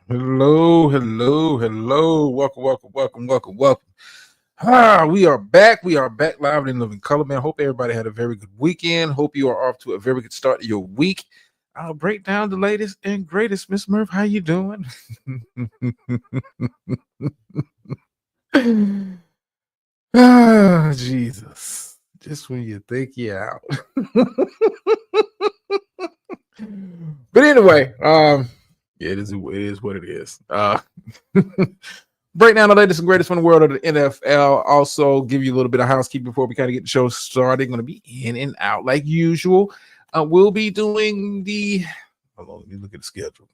Hello, hello, hello. Welcome. We are back. We are back live in living color, man. Hope everybody had a very good weekend. Hope you are off to a very good start of your week. I'll break down the latest and greatest. Miss Murph, how you doing? Jesus. Just when you think you're out. But anyway, yeah, it is what it is. Break down the latest and greatest from the world of the NFL. Also, give you a little bit of housekeeping before we kind of get the show started. Going to be in and out like usual. We'll be doing the. Hold on, let me look at the schedule.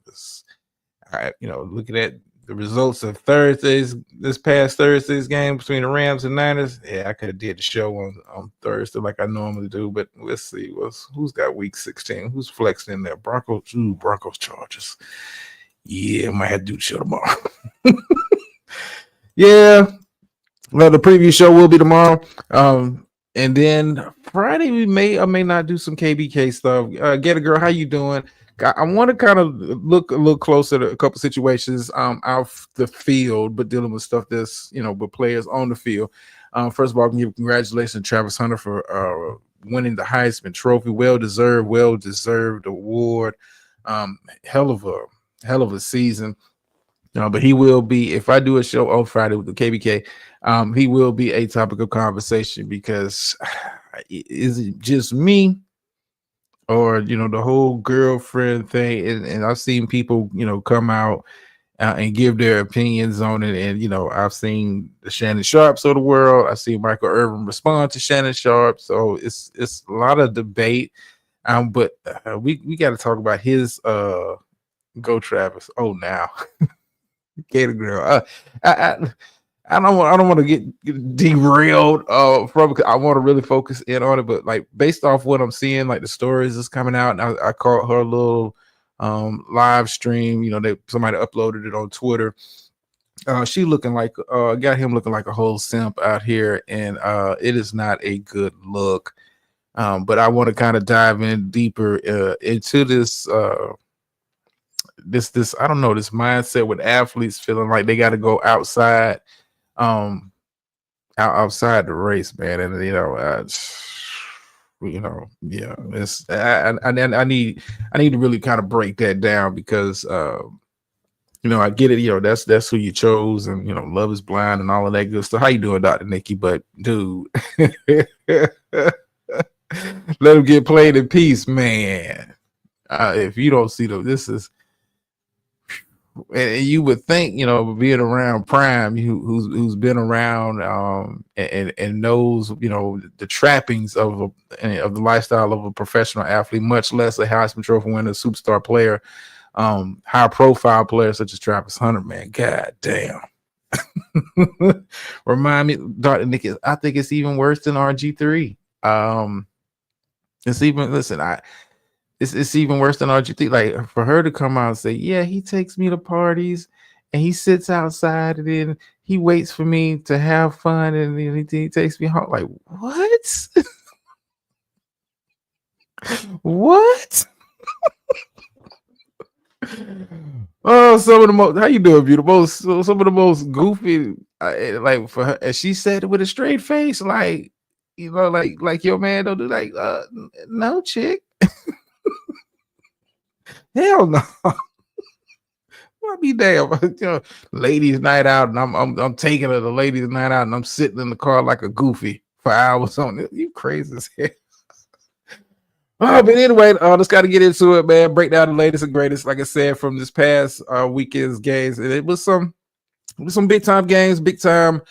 All right, looking at the results of this past Thursday's game between the Rams and Niners. Yeah, I could have did the show on Thursday like I normally do, but let's see who's got week 16. Who's flexing in there? Broncos Chargers. Yeah, I might have to do the show tomorrow. Yeah, well, the preview show will be tomorrow. And then Friday we may or may not do some KBK stuff. Get a girl, how you doing? I want to kind of look a little closer to a couple situations off the field, but dealing with stuff that's with players on the field. First of all, I can give congratulations to Travis Hunter for winning the Heisman Trophy. Well deserved award. Hell of a season. But he will be, if I do a show on Friday with the KBK, he will be a topic of conversation because is it just me or, the whole girlfriend thing? And I've seen people, come out and give their opinions on it. And, I've seen the Shannon Sharps of the world. I've seen Michael Irvin respond to Shannon Sharp. So it's a lot of debate. But we got to talk about his Go Travis. Oh, now. Gator girl. I don't want to get derailed from. I want to really focus in on it, but like based off what I'm seeing, like the stories is coming out, and I caught her little live stream. Somebody uploaded it on Twitter. She looking like got him looking like a whole simp out here, and it is not a good look. But I want to kind of dive in deeper into this. This I don't know, this mindset with athletes feeling like they got to go outside outside the race, man. And yeah, it's I need to really kind of break that down because I get it, that's who you chose, and love is blind and all of that good stuff. How you doing, Dr. Nikki? But dude, let him get played in peace, man. If you don't see this is, and you would think, being around Prime, who's been around and knows, the trappings of the lifestyle of a professional athlete, much less a Heisman Trophy winner, superstar player, high profile player such as Travis Hunter, man. God damn. Remind me, Dr. Nick, I think it's even worse than RG3. It's even, listen, It's even worse than RG3. Like for her to come out and say, "Yeah, he takes me to parties, and he sits outside, and then he waits for me to have fun, and then he takes me home." Like what? What? Oh, some of the most. How you doing, beautiful? Some of the most goofy. Like for her, and she said it with a straight face, like like your man don't do like no chick. Hell no. I'll be damn, ladies' night out, and I'm taking her to ladies' night out, and I'm sitting in the car like a goofy for hours on it. You crazy as hell. Oh, but anyway, let's got to get into it, man. Break down the latest and greatest, like I said, from this past weekend's games. It was some big time games, big time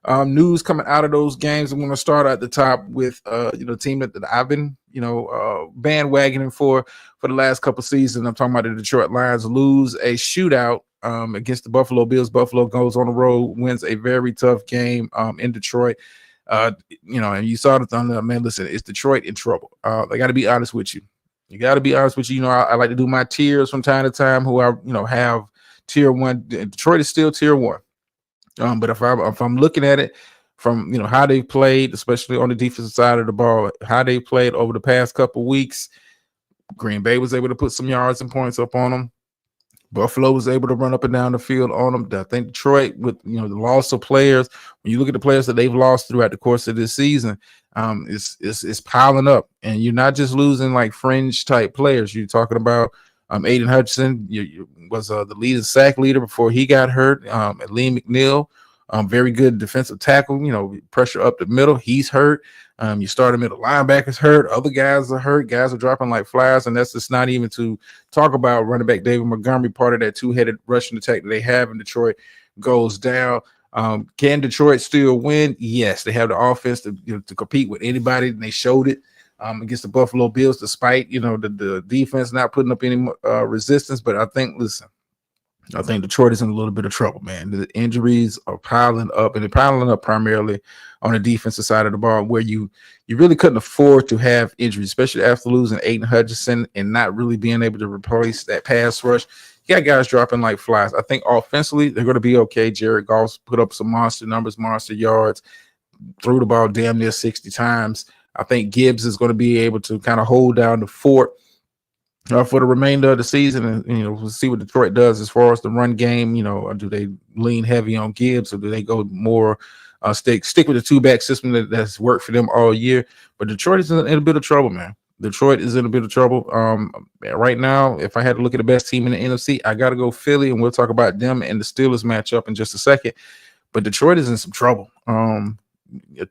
news coming out of those games. I'm going to start at the top with the team that I've been bandwagoning for the last couple seasons. I'm talking about the Detroit Lions lose a shootout against the Buffalo Bills. Buffalo goes on the road, wins a very tough game in Detroit. And you saw the Thunder, man. Listen, it's Detroit in trouble. I got to be honest with you. You got to be honest with you. I like to do my tiers from time to time. Who I have tier one. Detroit is still tier one. But if I'm looking at it from how they played, especially on the defensive side of the ball, how they played over the past couple weeks, Green Bay was able to put some yards and points up on them. Buffalo was able to run up and down the field on them. I think Detroit, with the loss of players, when you look at the players that they've lost throughout the course of this season, it's piling up, and you're not just losing like fringe type players. You're talking about Aiden Hutchinson was the leading sack leader before he got hurt. Lee McNeil, very good defensive tackle. Pressure up the middle. He's hurt. You started middle linebackers hurt. Other guys are hurt. Guys are dropping like flies, and that's just not even to talk about running back David Montgomery, part of that two-headed rushing attack that they have in Detroit, goes down. Can Detroit still win? Yes, they have the offense to compete with anybody, and they showed it against the Buffalo Bills, despite the defense not putting up any resistance. But I think Detroit is in a little bit of trouble, man. The injuries are piling up, and they're piling up primarily on the defensive side of the ball, where you really couldn't afford to have injuries, especially after losing Aiden Hutchinson and not really being able to replace that pass rush. You got guys dropping like flies. I think offensively, they're going to be okay. Jared Goff's put up some monster numbers, monster yards, threw the ball damn near 60 times. I think Gibbs is going to be able to kind of hold down the fort for the remainder of the season, and we'll see what Detroit does as far as the run game. Do they lean heavy on Gibbs, or do they go more stick with the two-back system that's worked for them all year? But Detroit is in a bit of trouble, man. Detroit is in a bit of trouble right now. If I had to look at the best team in the NFC, I got to go Philly, and we'll talk about them and the Steelers matchup in just a second. But Detroit is in some trouble.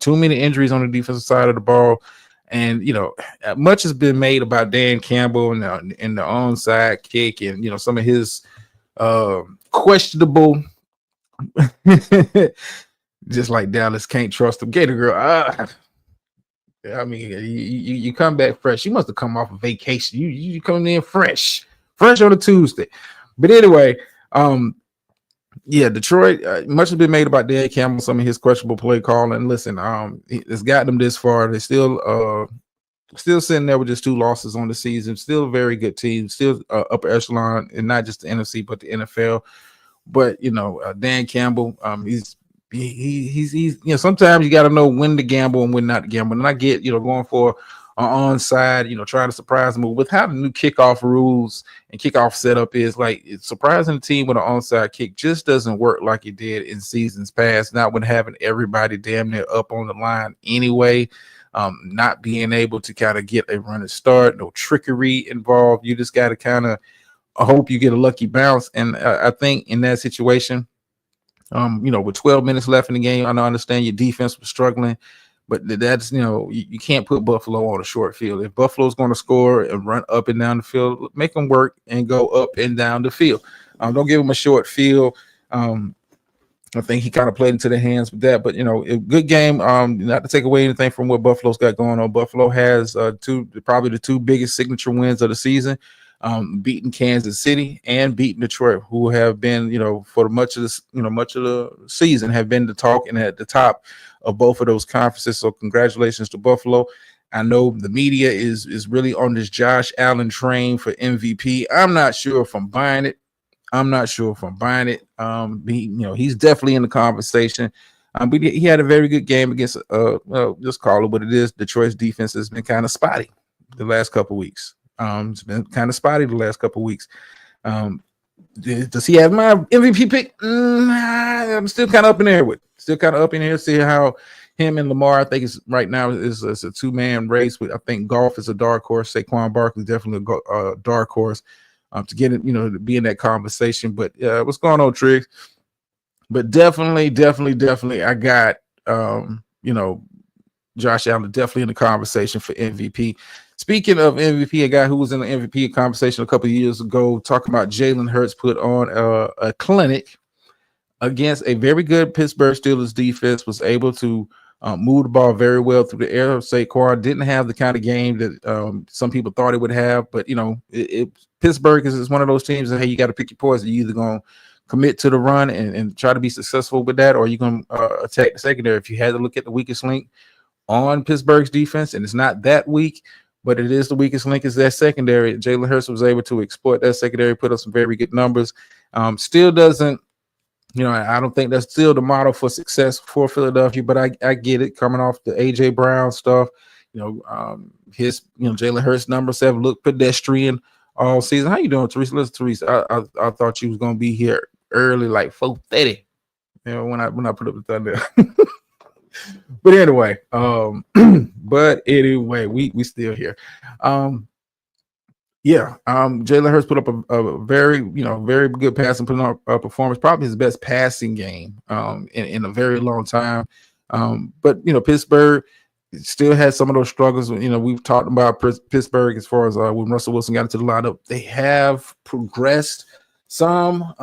Too many injuries on the defensive side of the ball. And much has been made about Dan Campbell and the onside kick, and some of his questionable, just like Dallas can't trust him. Gator girl, I mean, you come back fresh. You must have come off a vacation. You coming in fresh on a Tuesday. But anyway, Detroit. Much has been made about Dan Campbell, some of his questionable play calling. Listen, it's got them this far. They're still sitting there with just 2 losses on the season. Still a very good team. Still upper echelon, and not just the NFC but the NFL. But Dan Campbell, he's sometimes you got to know when to gamble and when not to gamble. And I get going for an onside, trying to surprise them with how the new kickoff rules and kickoff setup is. Like, it's surprising the team with an onside kick just doesn't work like it did in seasons past. Not when having everybody damn near up on the line anyway. Not being able to kind of get a running start, no trickery involved. You just got to kind of hope you get a lucky bounce. And I think in that situation, with 12 minutes left in the game, I understand your defense was struggling, but that's, you can't put Buffalo on a short field. If Buffalo's going to score and run up and down the field, make them work and go up and down the field. Don't give them a short field. I think he kind of played into the hands with that, but a good game. Not to take away anything from what Buffalo's got going on. Buffalo has probably the 2 biggest signature wins of the season, beating Kansas City and beating Detroit, who have been, for much of the season, have been the talk and at the top of both of those conferences. So congratulations to Buffalo. I know the media is really on this Josh Allen train for MVP. I'm not sure if I'm buying it. He's definitely in the conversation. But he had a very good game against, just call it what it is. Detroit's defense has been kind of spotty the last couple weeks. It's been kind of spotty the last couple weeks. Does he have my MVP pick? I'm still kind of up in there with. Still kind of up in here. See how him and Lamar, I think it's right now is a 2-man race. With I think Goff is a dark horse. Saquon Barkley definitely a dark horse. To get it, to be in that conversation. But what's going on, Triggs? But definitely, I got Josh Allen definitely in the conversation for MVP. Speaking of MVP, a guy who was in the MVP conversation a couple of years ago, talking about Jalen Hurts, put on a clinic against a very good Pittsburgh Steelers defense, was able to move the ball very well through the air. Saquon didn't have the kind of game that some people thought it would have, but Pittsburgh is one of those teams that, hey, you got to pick your poison. You're either going to commit to the run and try to be successful with that, or you're going to attack the secondary. If you had to look at the weakest link on Pittsburgh's defense, and it's not that weak, but it is the weakest link, is that secondary. Jalen Hurts was able to exploit that secondary, put up some very good numbers. Still doesn't, I don't think that's still the model for success for Philadelphia, but I get it coming off the A.J. Brown stuff. His, Jalen Hurts numbers have looked pedestrian all season. How you doing, Teresa? Listen, Teresa, I thought you was gonna be here early, like 4:30. You know, when I put up the thunder. But anyway, we still here. Jalen Hurts put up a very, very good passing performance, probably his best passing game in a very long time. But Pittsburgh still had some of those struggles. We've talked about Pittsburgh as far as when Russell Wilson got into the lineup. They have progressed some.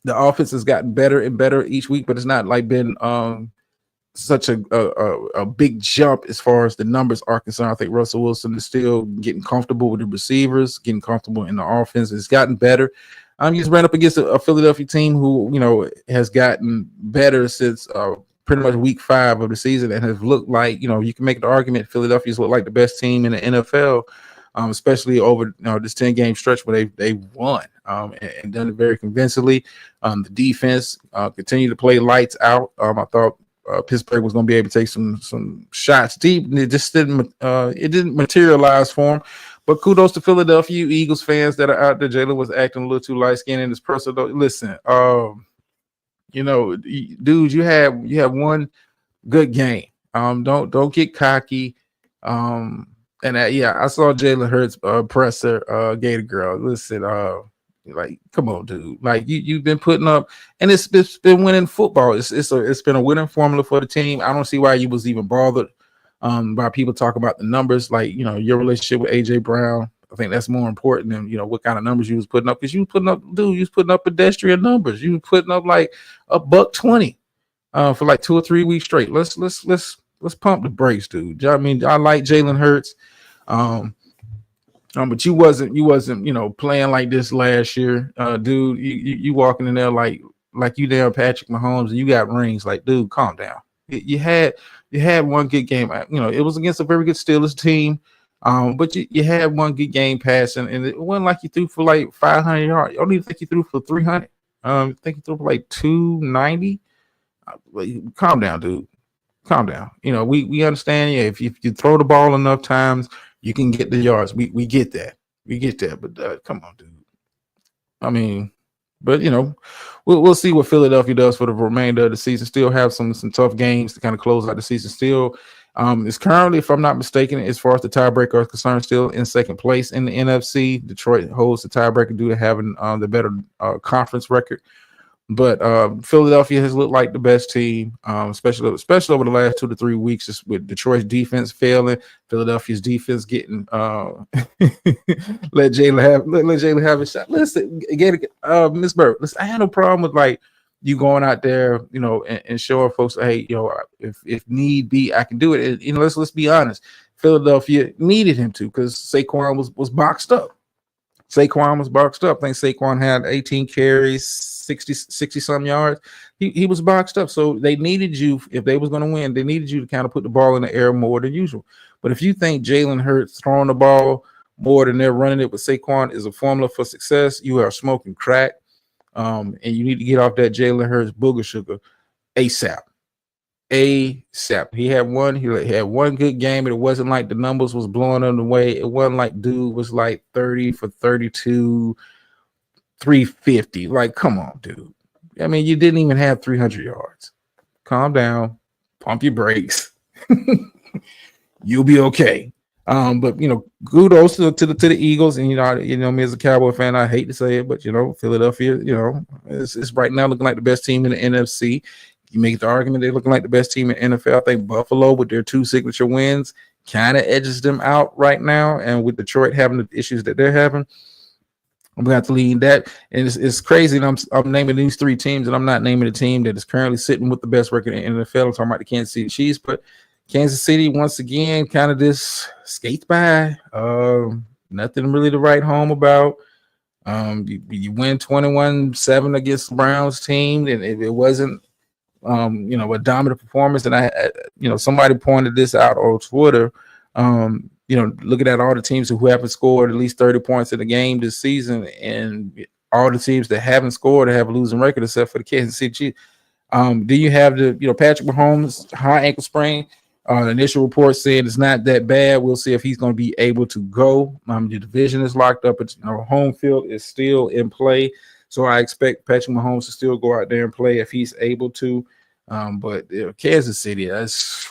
The offense has gotten better and better each week, but it's not like been such a big jump as far as the numbers are concerned. I think Russell Wilson is still getting comfortable with the receivers, getting comfortable in the offense. It's gotten better. He just ran up against a Philadelphia team who, has gotten better since pretty much week 5 of the season and has looked like, you can make the argument Philadelphia's looked like the best team in the NFL, especially over this 10-game stretch where they won and done it very convincingly. The defense continued to play lights out. I thought Pittsburgh was going to be able to take some shots deep, and it just didn't materialize for them. But kudos to Philadelphia Eagles fans that are out there. Jalen was acting a little too light skinned in his personal. Listen, dude, you have one good game. Don't get cocky. I saw Jalen Hurts presser Gator Girl. Listen, like, come on, dude. Like you've been putting up, and it's been winning football. It's been a winning formula for the team. I don't see why you was even bothered by people talking about the numbers. Like, your relationship with AJ Brown. I think that's more important than what kind of numbers you was putting up, because you was putting up pedestrian numbers. You was putting up like $120 for like 2 or 3 weeks straight. Let's pump the brakes, dude. I mean, I like Jalen Hurts. But you wasn't playing like this last year, dude. You walking in there like you damn Patrick Mahomes, and you got rings. Like, dude, calm down. You had one good game. It was against a very good Steelers team, but you had one good game passing, and it wasn't like you threw for like 500 yards. I don't even think you threw for 300. I think you threw for like 290. Calm down, dude. Calm down. We understand. Yeah, if you throw the ball enough times, you can get the yards. We get that. But come on, dude. I mean, but we'll see what Philadelphia does for the remainder of the season. Still have some tough games to kind of close out the season. Still, is currently, if I'm not mistaken, as far as the tiebreaker is concerned, still in second place in the NFC. Detroit holds the tiebreaker due to having the better conference record. But Philadelphia has looked like the best team, especially over the last 2 to 3 weeks, just with Detroit's defense failing, Philadelphia's defense getting let Jalen have a shot. Listen, Miss Bird, listen, I had no problem with like you going out there, and showing folks, hey, if need be, I can do it. And, let's be honest, Philadelphia needed him to, because Saquon was boxed up. I think Saquon had 18 carries, 60 some yards. He was boxed up. So they needed you, if they was going to win, they needed you to kind of put the ball in the air more than usual. But if you think Jalen Hurts throwing the ball more than they're running it with Saquon is a formula for success, you are smoking crack. And you need to get off that Jalen Hurts booger sugar ASAP. He had one good game, and it wasn't like the numbers was blowing him away. It wasn't like dude was like 30 for 32, 350. Like, come on, dude. I mean, you didn't even have 300 yards. Calm down, pump your brakes. You'll be okay. But kudos to the Eagles, and me as a Cowboy fan, I hate to say it, but Philadelphia, it's right now looking like the best team in the NFC. You make the argument they're looking like the best team in NFL. I think Buffalo, with their 2 signature wins, kind of edges them out right now. And with Detroit having the issues that they're having, I'm going to have to lean that. And it's crazy. And I'm naming these 3 teams, and I'm not naming the team that is currently sitting with the best record in the NFL. I'm talking about the Kansas City Chiefs. But Kansas City, once again, kind of just skates by. Nothing really to write home about. You win 21-7 against the Browns team, and it wasn't a dominant performance. And I somebody pointed this out on Twitter. Looking at all the teams who haven't scored at least 30 points in the game this season, and all the teams that haven't scored have a losing record except for the Kansas City Chiefs. Do you have the Patrick Mahomes high ankle sprain? Initial report said it's not that bad. We'll see if he's going to be able to go. The division is locked up. It's, home field is still in play. So I expect Patrick Mahomes to still go out there and play if he's able to. But Kansas City, that's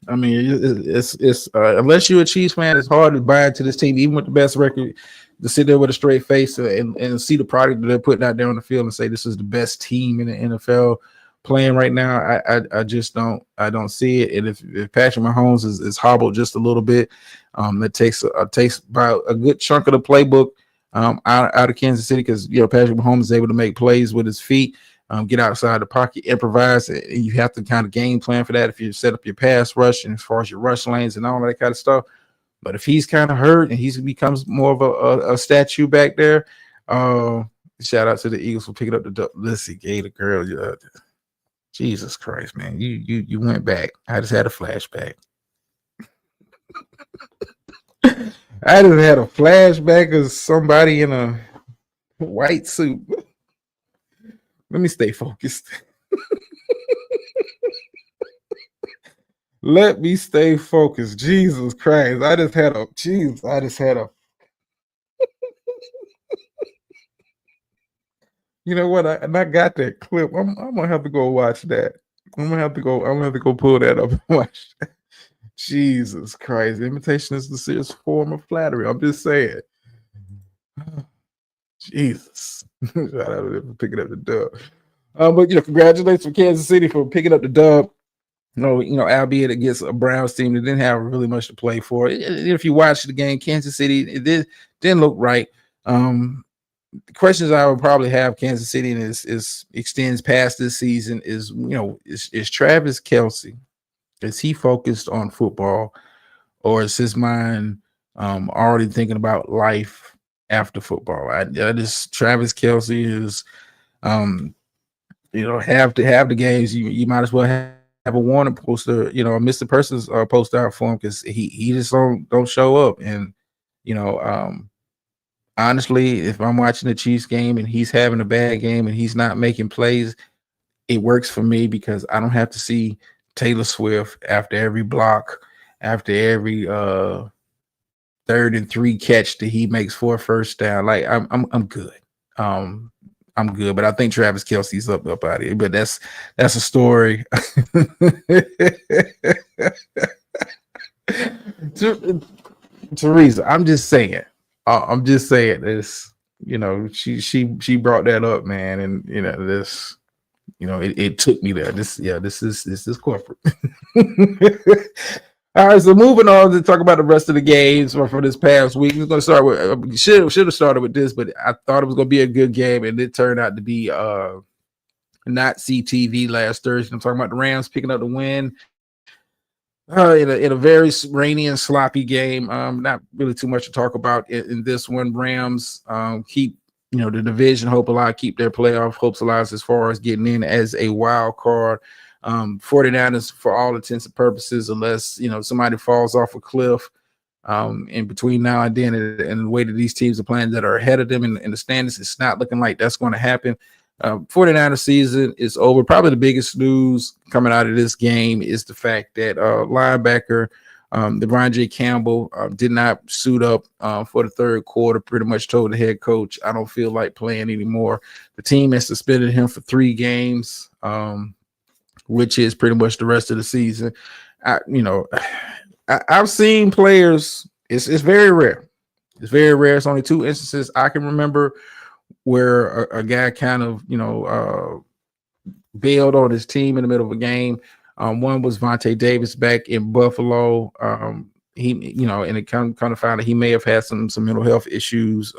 I mean, it's unless you're a Chiefs fan, it's hard to buy into this team, even with the best record, to sit there with a straight face and see the product that they're putting out there on the field and say this is the best team in the NFL playing right now. I just don't see it. And if Patrick Mahomes is hobbled just a little bit, that takes about a good chunk of the playbook out of Kansas City, because Patrick Mahomes is able to make plays with his feet. Get outside the pocket, improvise, and you have to kind of game plan for that if you set up your pass rush and as far as your rush lanes and all that kind of stuff. But if he's kind of hurt and he becomes more of a statue back there, shout out to the Eagles for picking up the Lissy Gator girl. Jesus Christ, man, you went back. I just had a flashback. I just had a flashback of somebody in a white suit. Let me stay focused. Let me stay focused. Jesus Christ. I just had a You know what? I got that clip. I'm gonna have to go watch that. I'm gonna have to go pull that up and watch that. Jesus Christ. Imitation is the serious form of flattery. I'm just saying. Jesus. Shout out to picking up the dub. But congratulations to Kansas City for picking up the dub. Albeit against a Browns team that didn't have really much to play for. If you watch the game, Kansas City, it didn't look right. The questions I would probably have Kansas City and is extends past this season is Travis Kelce, is he focused on football, or is his mind already thinking about life after football? Travis Kelce is have to have the games. You might as well have a warning poster, a Mr. Person's post out for him, because he just don't show up. And honestly, if I'm watching the Chiefs game and he's having a bad game and he's not making plays, it works for me, because I don't have to see Taylor Swift after every block, after every 3rd and 3 catch that he makes for a first down. Like I'm good. I'm good, but I think Travis Kelce's up out of here. But that's a story. Teresa, I'm just saying this. She brought that up, man, and this. It took me there. This is corporate. All right, so moving on to talk about the rest of the games for this past week. We're going to start with should have started with this, but I thought it was going to be a good game, and it turned out to be not CTV last Thursday. I'm talking about the Rams picking up the win in a very rainy and sloppy game. Not really too much to talk about in this one. Rams keep the division hope alive, keep their playoff hopes alive as far as getting in as a wild card. 49ers, for all intents and purposes, unless somebody falls off a cliff in between now and then, and the way that these teams are playing that are ahead of them in the standings, it's not looking like that's going to happen. 49ers season is over. Probably the biggest news coming out of this game is the fact that linebacker Devon J. Campbell did not suit up for the third quarter. Pretty much told the head coach, I don't feel like playing anymore. The team has suspended him for 3 games. Which is pretty much the rest of the season. I've seen players. It's very rare. It's very rare. It's only 2 instances I can remember where a guy kind of bailed on his team in the middle of a game. One was Vontae Davis back in Buffalo. He and it kind of found that he may have had some mental health issues.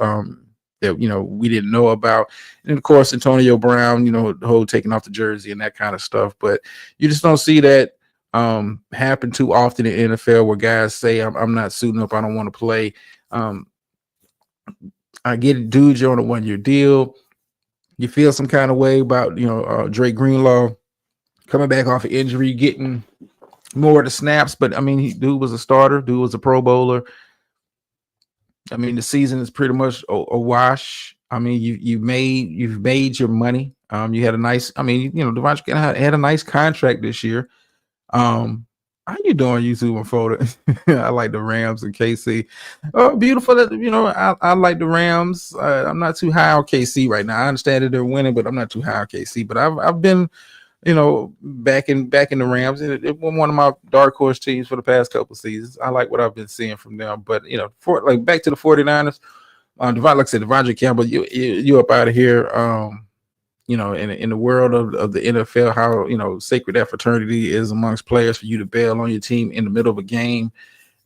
That we didn't know about, and of course Antonio Brown, the whole taking off the jersey and that kind of stuff. But you just don't see that happen too often in NFL, where guys say, "I'm not suiting up. I don't want to play." I get it, dude. You're on a 1-year deal. You feel some kind of way about Drake Greenlaw coming back off of injury, getting more of the snaps. But I mean, dude was a starter. Dude was a Pro Bowler. I mean, the season is pretty much a wash. I mean, you've made your money. You had a nice. I mean, Devontae had a nice contract this year. How you doing, YouTube and photo? I like the Rams and KC. Oh, beautiful. I like the Rams. I'm not too high on KC right now. I understand that they're winning, but I'm not too high on KC. But I've been, back in the Rams. It was one of my dark horse teams for the past couple seasons. I like what I've been seeing from them. But for like back to the 49ers, like I said, Devondre Campbell, you up out of here. In the world of the NFL, how sacred that fraternity is amongst players for you to bail on your team in the middle of a game.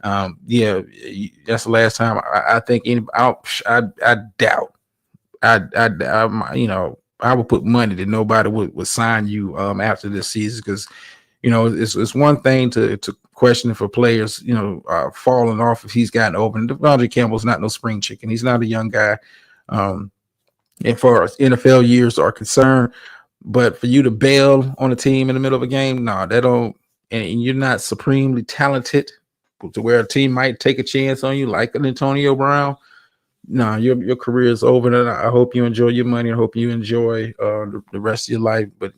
That's the last time I think I doubt I would put money that nobody would sign you after this season, because it's one thing to question for players falling off if he's gotten open. Devondre Campbell's not no spring chicken. He's not a young guy. And for NFL years are concerned, but for you to bail on a team in the middle of a game, no, that don't. And you're not supremely talented to where a team might take a chance on you, like an Antonio Brown. No, your career is over, and I hope you enjoy your money. I hope you enjoy the rest of your life. But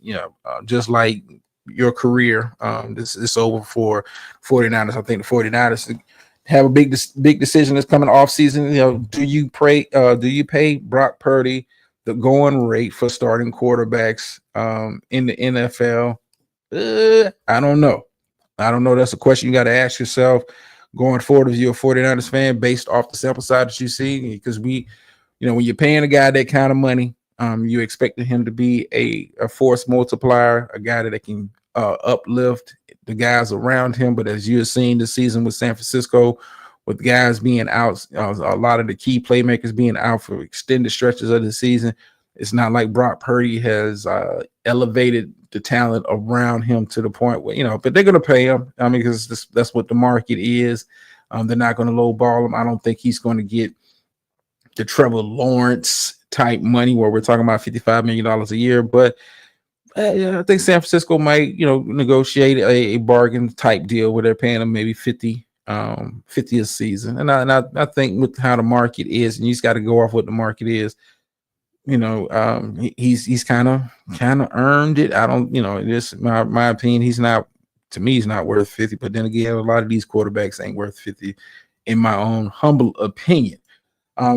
just like your career, this is over for 49ers. I think the 49ers have a big decision that's coming off season. Do you pay Brock Purdy the going rate for starting quarterbacks in the NFL? I don't know. That's a question you got to ask yourself going forward if you're a 49ers fan, based off the sample size that you see. Because when you're paying a guy that kind of money, you expected him to be a force multiplier, a guy that can uplift the guys around him. But as you're seeing this season with San Francisco, with guys being out, a lot of the key playmakers being out for extended stretches of the season, it's not like Brock Purdy has elevated the talent around him to the point where, but they're going to pay him. I mean, because that's what the market is. They're not going to lowball him. I don't think he's going to get the Trevor Lawrence type money where we're talking about $55 million a year. But I think San Francisco might, negotiate a bargain type deal where they're paying him maybe 50 a season. And I think with how the market is, and you just got to go off what the market is, he's kind of earned it. I don't, this my opinion. He's not worth 50. But then again, a lot of these quarterbacks ain't worth 50, in my own humble opinion.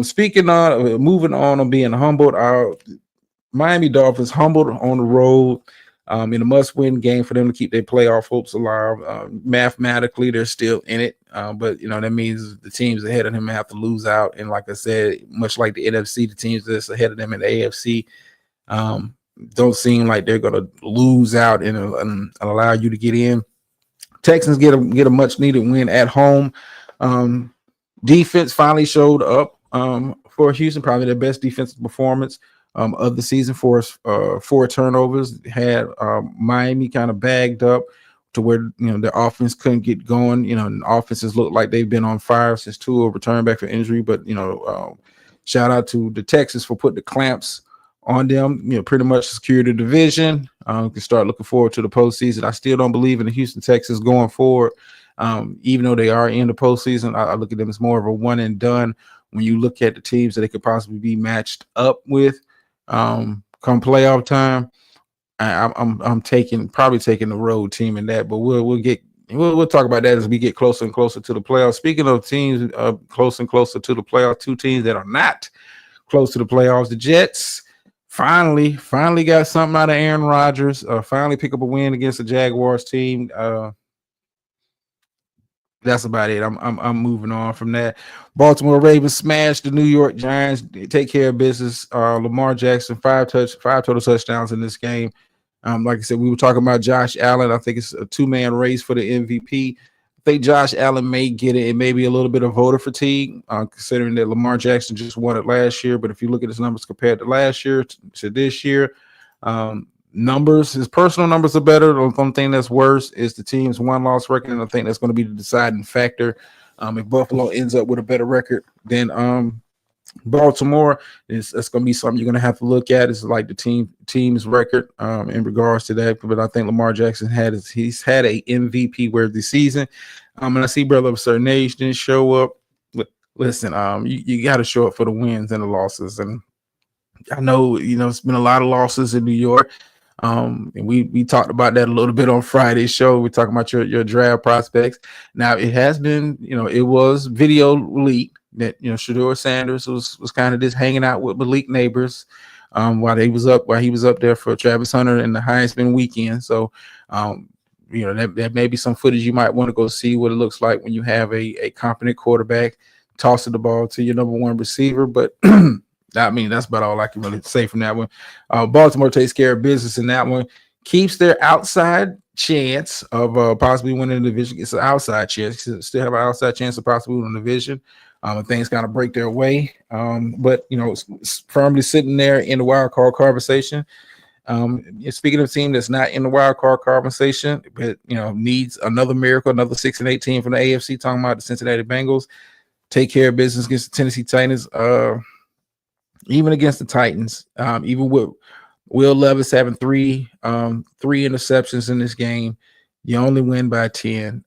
Speaking of moving on and being humbled, Miami Dolphins humbled on the road in a must-win game for them to keep their playoff hopes alive. Mathematically, they're still in it, but that means the teams ahead of them have to lose out. And like I said, much like the NFC, the teams that's ahead of them in the AFC don't seem like they're going to lose out and allow you to get in. Texans get a much-needed win at home. Defense finally showed up for Houston, probably their best defensive performance of the season. For 4 turnovers, had Miami kind of bagged up to where their offense couldn't get going. And offenses look like they've been on fire since Tua returned back from injury. But shout out to the Texans for putting the clamps on them. Pretty much secured the division. Can start looking forward to the postseason. I still don't believe in the Houston Texans going forward. Even though they are in the postseason, I look at them as more of a one and done. When you look at the teams that they could possibly be matched up with, come playoff time, I'm probably taking the road team in that. But we'll talk about that as we get closer and closer to the playoffs. Speaking of teams closer and closer to the playoffs, 2 teams that are not close to the playoffs, the Jets finally got something out of Aaron Rodgers. Finally pick up a win against the Jaguars team. That's about it. I'm moving on from that. Baltimore Ravens smashed the New York Giants. They take care of business. Lamar Jackson, 5 total touchdowns in this game. Like I said, we were talking about Josh Allen. I think it's a 2-man race for the MVP. I think Josh Allen may get it. It may be a little bit of voter fatigue, considering that Lamar Jackson just won it last year. But if you look at his numbers compared to last year to this year, his personal numbers are better. The only thing that's worse is the team's 1-loss record, and I think that's going to be the deciding factor. If Buffalo ends up with a better record than Baltimore, that's going to be something you're going to have to look at. It's like the team's record in regards to that. But I think Lamar Jackson he's had a MVP worthy season. And I see brother of a certain age didn't show up. Listen, you got to show up for the wins and the losses. And I know it's been a lot of losses in New York. And we talked about that a little bit on Friday's show. We're talking about your draft prospects. Now it has been, it was video leaked that Shedeur Sanders was kind of just hanging out with Malik Neighbors while he was up there for Travis Hunter in the Heisman weekend. So there may be some footage you might want to go see what it looks like when you have a competent quarterback tossing the ball to your number one receiver. But I mean, that's about all I can really say from that one. Baltimore takes care of business in that one, keeps their outside chance of possibly winning the division. It's an outside chance. Still have an outside chance of possibly winning the division. And things kind of break their way. But it's firmly sitting there in the wild card conversation. Speaking of a team that's not in the wild card conversation, but needs another miracle, another 6-8 from the AFC. Talking about the Cincinnati Bengals, take care of business against the Tennessee Titans. Even against the Titans, even with Will Levis having three interceptions in this game, you only win by 10.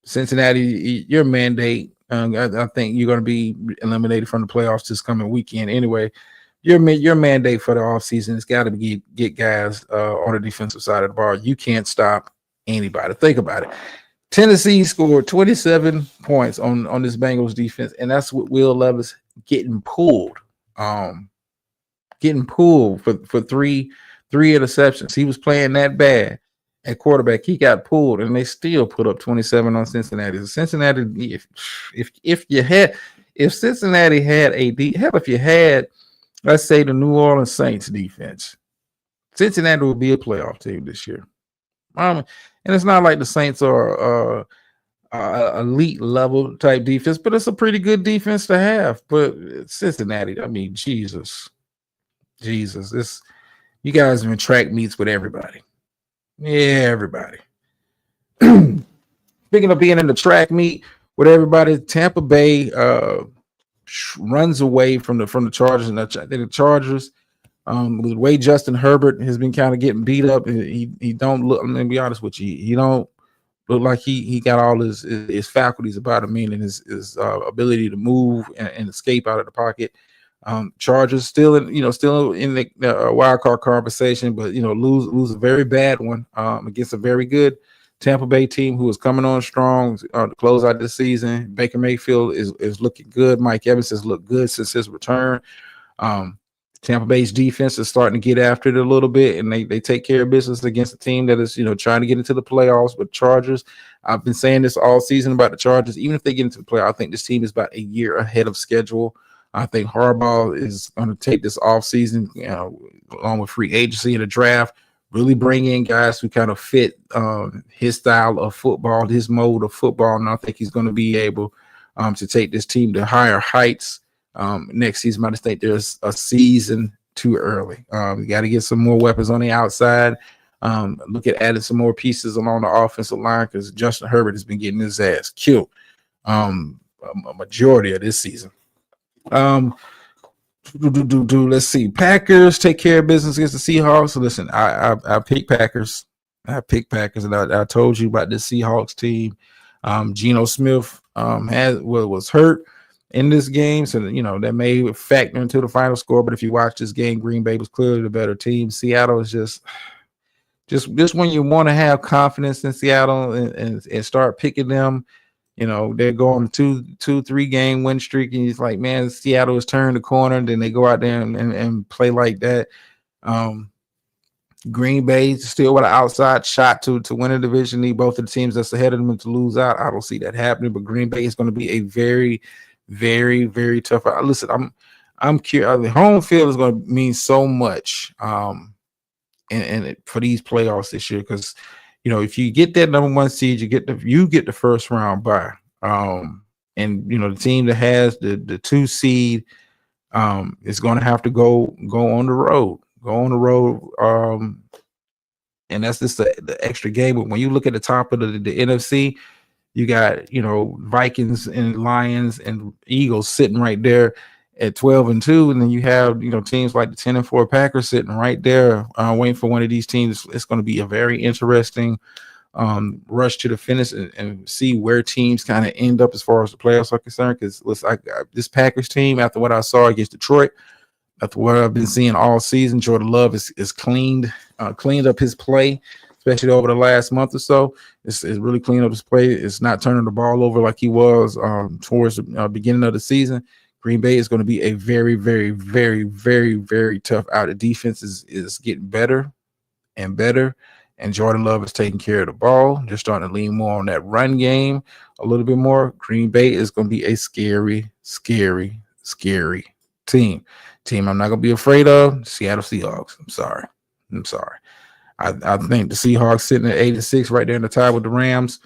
Cincinnati, your mandate. I think you're going to be eliminated from the playoffs this coming weekend anyway. Your mandate for the offseason has got to be get guys on the defensive side of the ball. You can't stop anybody. Think about it. Tennessee scored 27 points on this Bengals defense, and that's with Will Levis getting pulled. For three interceptions. He was playing that bad at quarterback. He got pulled, and they still put up 27 on Cincinnati. Cincinnati, if Cincinnati had if you had, let's say, the New Orleans Saints defense, Cincinnati would be a playoff team this year. And it's not like the Saints are elite level type defense, but it's a pretty good defense to have. But Cincinnati, I mean, Jesus, this you guys have been track meets with everybody. Yeah, everybody. Speaking of being in the track meet with everybody, Tampa Bay runs away from the Chargers, and the Chargers, with the way Justin Herbert has been kind of getting beat up, he don't look. I'm gonna be honest with you, he don't look like he got all his faculties about him, meaning his ability to move and escape out of the pocket. Chargers still in the wild card conversation, but lose a very bad one against a very good Tampa Bay team who is coming on strong to close out this season. Baker Mayfield is looking good. Mike Evans has looked good since his return. Tampa Bay's defense is starting to get after it a little bit, and they take care of business against a team that is trying to get into the playoffs. But Chargers, I've been saying this all season about the Chargers. Even if they get into the playoffs, I think this team is about a year ahead of schedule. I think Harbaugh is going to take this offseason, along with free agency and the draft, really bring in guys who kind of fit his style of football, his mode of football. And I think he's going to be able to take this team to higher heights next season. I just think there's a season too early. You got to get some more weapons on the outside. Look at adding some more pieces along the offensive line because Justin Herbert has been getting his ass killed a majority of this season. Let's see. Packers take care of business against the Seahawks. Listen, I picked Packers. And I told you about this Seahawks team. Geno Smith was hurt in this game, so that may factor into the final score. But if you watch this game, Green Bay was clearly the better team. Seattle is just when you want to have confidence in Seattle and start picking them. They're going 2-3 game win streak, and it's like, man, Seattle has turned the corner. And then they go out there and play like that. Green Bay still with an outside shot to win a division. Need both of the teams that's ahead of them to lose out. I don't see that happening, but Green Bay is going to be a very, very, very tough. Listen, I'm curious. The home field is going to mean so much, and for these playoffs this year because. If you get that number one seed, you get the first round bye. And the team that has the 2 seed is going to have to go on the road. And that's just the extra game. But when you look at the top of the NFC, you got Vikings and Lions and Eagles sitting right there at 12-2, and then you have teams like the 10-4 Packers sitting right there waiting for one of these teams. It's going to be a very interesting rush to the finish and see where teams kind of end up as far as the playoffs are concerned. Because this Packers team, after what I saw against Detroit, That's what I've been seeing all season. Jordan Love is cleaned up his play, especially over the last month or so. It's really cleaned up his play. It's not turning the ball over like he was towards the beginning of the season. Green Bay is going to be a very, very, very, very, very tough out. The defense is getting better and better. And Jordan Love is taking care of the ball. They're starting to lean more on that run game a little bit more. Green Bay is going to be a scary, scary, scary team. Team I'm not going to be afraid of, Seattle Seahawks. I'm sorry. I think the Seahawks sitting at 8-6 right there in the tie with the Rams.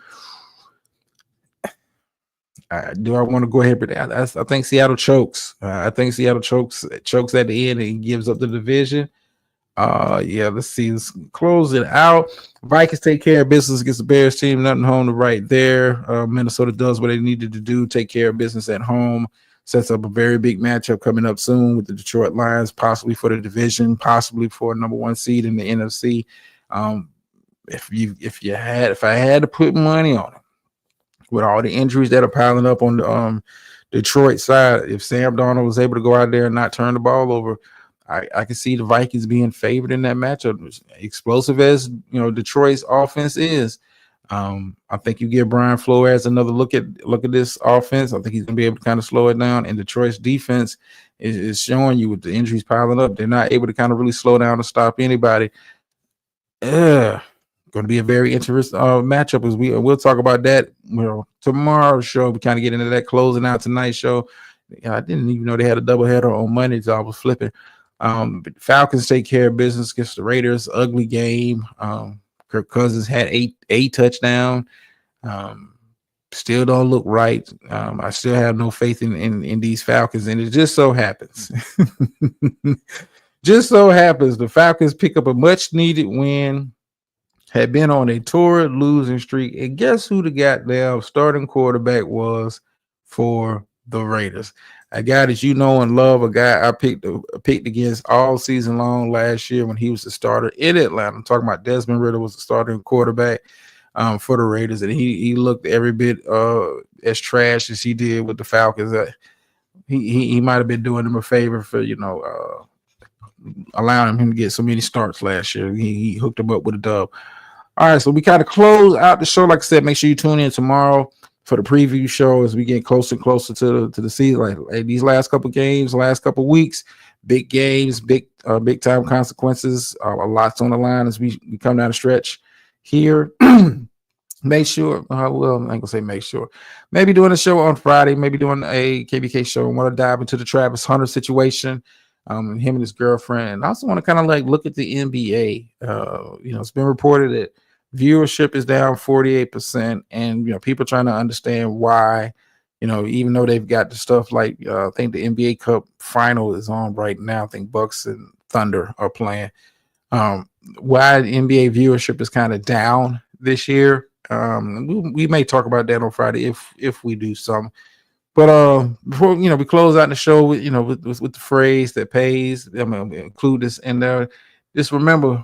Do I want to go ahead? But I think Seattle chokes. I think Seattle chokes at the end and gives up the division. Yeah, let's see. Let's close it out. Vikings take care of business against the Bears team. Nothing home to right there. Minnesota does what they needed to do. Take care of business at home. Sets up a very big matchup coming up soon with the Detroit Lions, possibly for the division, possibly for a number 1 seed in the NFC. If I had to put money on it, with all the injuries that are piling up on the Detroit side, if Sam Darnold was able to go out there and not turn the ball over, I can see the Vikings being favored in that matchup. Explosive as Detroit's offense is, I think you give Brian Flores another look at this offense. I think he's gonna be able to kind of slow it down. And Detroit's defense is showing you with the injuries piling up, they're not able to kind of really slow down and stop anybody. Going to be a very interesting matchup as we'll talk about that. Tomorrow's show we kind of get into that closing out tonight's show. I didn't even know they had a doubleheader on Monday, so I was flipping. But Falcons take care of business against the Raiders. Ugly game. Kirk Cousins had eight touchdown. Still don't look right. I still have no faith in these Falcons, and it just so happens, the Falcons pick up a much needed win. Had been on a torrid losing streak, and guess who the goddamn starting quarterback was for the Raiders? A guy that you know and love, a guy I picked against all season long last year when he was the starter in Atlanta. I'm talking about Desmond Ridder was the starting quarterback for the Raiders, and he looked every bit as trash as he did with the Falcons. He might have been doing them a favor for allowing him to get so many starts last year. He hooked him up with a dub. All right, so we kind of close out the show. Like I said, make sure you tune in tomorrow for the preview show as we get closer and closer to the season. Like these last couple games, last couple weeks, big games, big time consequences. A lot's on the line as we come down the stretch here. Make sure, well, I'm gonna say make sure. Maybe doing a show on Friday, maybe doing a KBK show. I want to dive into the Travis Hunter situation. And him and his girlfriend. And I also want to kind of look at the NBA. It's been reported that viewership is down 48%, and people trying to understand why. Even though they've got the stuff like I think the NBA Cup final is on right now. I think Bucks and Thunder are playing. Why the NBA viewership is kind of down this year. We may talk about that on Friday if we do some. But before we close out the show with with the phrase that pays, I'm gonna include this in there. Just remember,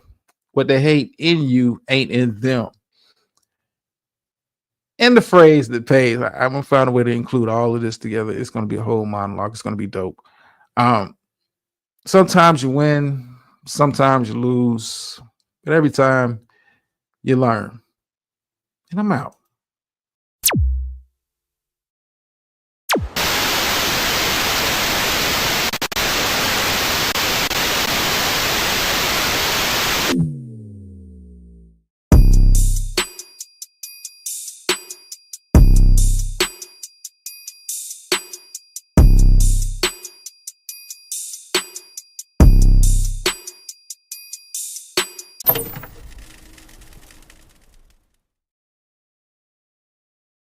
what they hate in you ain't in them. And the phrase that pays, I'm gonna find a way to include all of this together. It's gonna be a whole monologue. It's gonna be dope. Sometimes you win, sometimes you lose, but every time you learn. And I'm out.